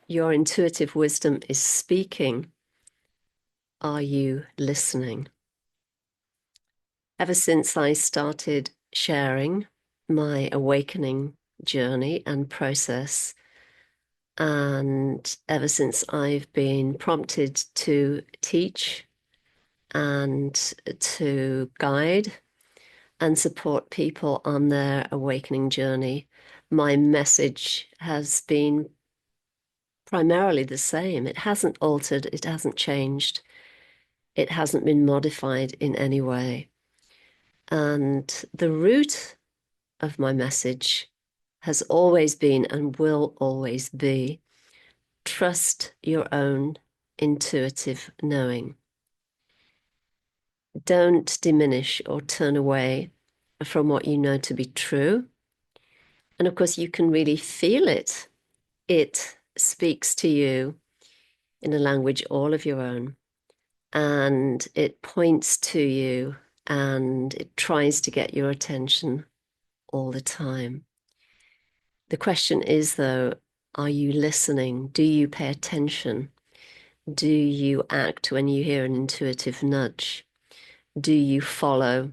your intuitive wisdom is speaking, are you listening? Ever since I started sharing my awakening journey and process, and ever since I've been prompted to teach and to guide and support people on their awakening journey, my message has been primarily the same. It hasn't altered, it hasn't changed, it hasn't been modified in any way. And the root of my message has always been and will always be trust your own intuitive knowing. Don't diminish or turn away from what you know to be true. And of course, you can really feel it. It speaks to you in a language all of your own, and it points to you and it tries to get your attention all the time. The question is, though, are you listening? Do you pay attention? Do you act when you hear an intuitive nudge? Do you follow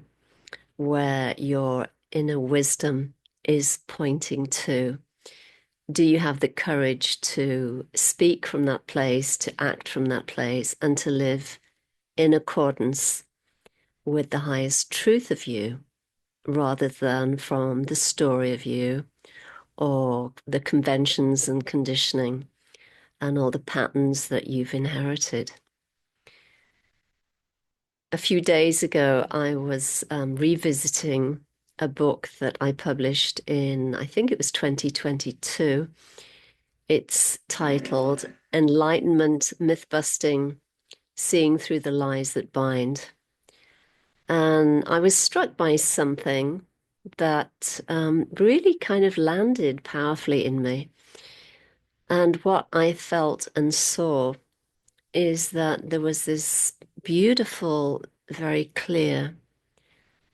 where your inner wisdom is pointing to? Do you have the courage to speak from that place, to act from that place, and to live in accordance with the highest truth of you, rather than from the story of you or the conventions and conditioning and all the patterns that you've inherited? A few days ago, I was revisiting a book that I published in, I think it was 2022. It's titled Enlightenment Myth-Busting, Seeing Through the Lies That Bind. And I was struck by something that really kind of landed powerfully in me. And what I felt and saw is that there was this beautiful, very clear,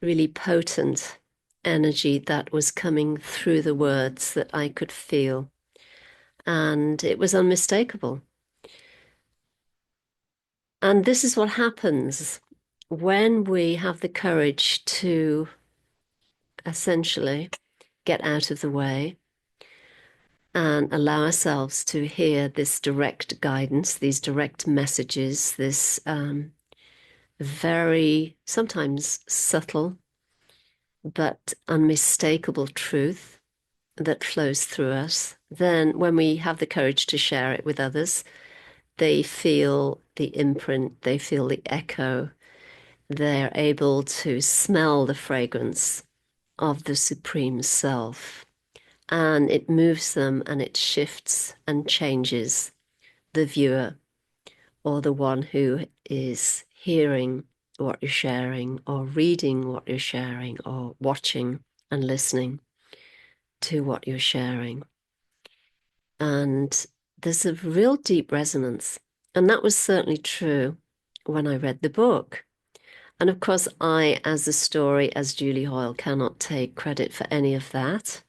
really potent energy that was coming through the words that I could feel. And it was unmistakable. And this is what happens when we have the courage to essentially get out of the way and allow ourselves to hear this direct guidance, these direct messages, this very sometimes subtle but unmistakable truth that flows through us. Then, when we have the courage to share it with others, they feel the imprint, they feel the echo, they're able to smell the fragrance of the Supreme Self. And it moves them and it shifts and changes the viewer or the one who is hearing what you're sharing or reading what you're sharing or watching and listening to what you're sharing. And there's a real deep resonance. And that was certainly true when I read the book. And of course, I, as a story, as Julie Hoyle, cannot take credit for any of that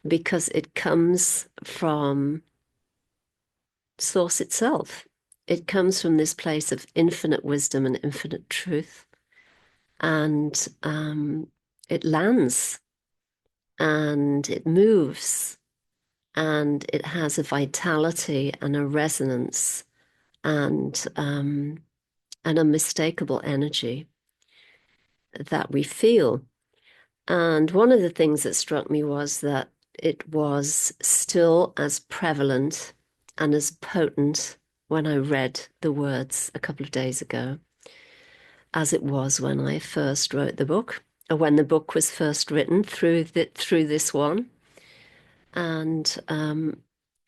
because it comes from Source itself. It comes from this place of infinite wisdom and infinite truth. And it lands and it moves and it has a vitality and a resonance and an unmistakable energy that we feel. And one of the things that struck me was that it was still as prevalent and as potent when I read the words a couple of days ago as it was when I first wrote the book, or when the book was first written through this one. And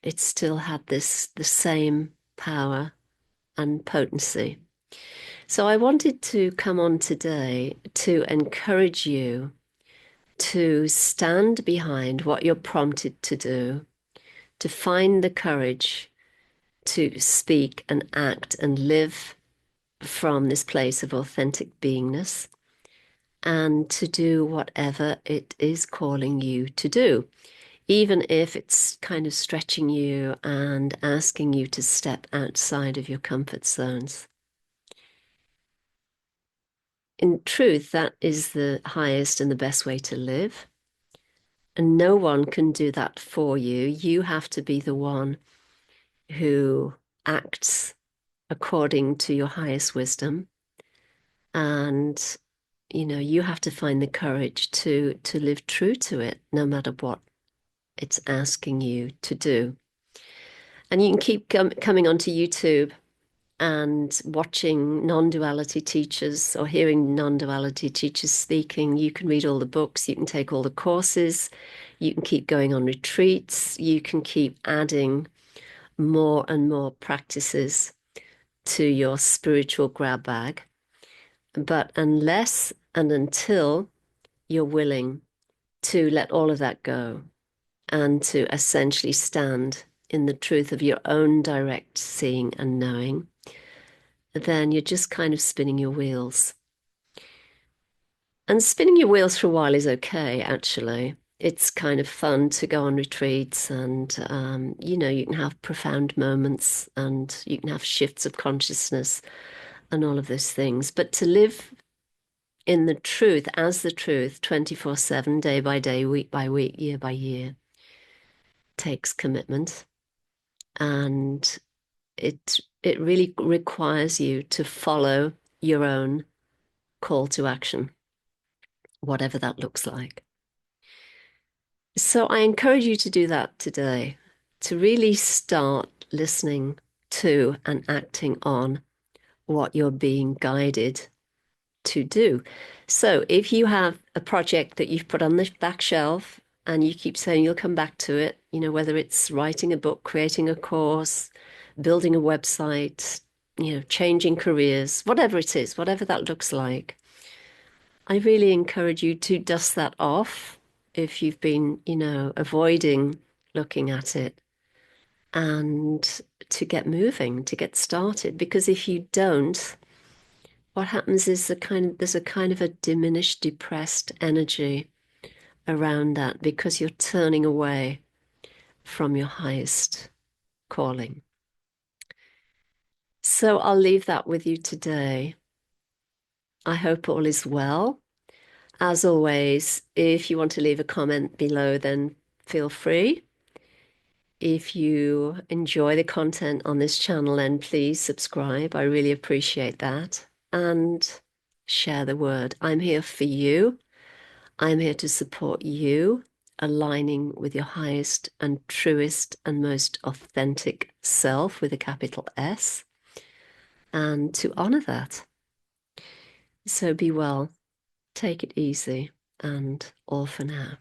it still had the same power and potency. So I wanted to come on today to encourage you to stand behind what you're prompted to do, to find the courage to speak and act and live from this place of authentic beingness, and to do whatever it is calling you to do. even if it's kind of stretching you and asking you to step outside of your comfort zones. In truth, that is the highest and the best way to live. And no one can do that for you. You have to be the one who acts according to your highest wisdom. And, you have to find the courage to live true to it, no matter what it's asking you to do. And you can keep coming onto YouTube and watching non-duality teachers or hearing non-duality teachers speaking. You can read all the books, you can take all the courses, you can keep going on retreats, you can keep adding more and more practices to your spiritual grab bag. But unless and until you're willing to let all of that go and to essentially stand in the truth of your own direct seeing and knowing, then you're just kind of spinning your wheels. And spinning your wheels for a while is okay, actually. It's kind of fun to go on retreats and, you can have profound moments and you can have shifts of consciousness and all of those things. But to live in the truth, as the truth, 24/7, day by day, week by week, year by year, takes commitment. And it really requires you to follow your own call to action, whatever that looks like. So I encourage you to do that today, to really start listening to and acting on what you're being guided to do. So if you have a project that you've put on the back shelf and you keep saying you'll come back to it, whether it's writing a book, creating a course, building a website, changing careers, whatever it is, whatever that looks like, I really encourage you to dust that off if you've been, avoiding looking at it, and to get moving, to get started. Because if you don't, what happens is there's a kind of a diminished, depressed energy around that because you're turning away from your highest calling. So I'll leave that with you today. I hope all is well. As always, if you want to leave a comment below, then feel free. If you enjoy the content on this channel, then please subscribe. I really appreciate that. And share the word. I'm here for you. I'm here to support you, aligning with your highest and truest and most authentic self with a capital S, and to honor that. So be well, take it easy, and all for now.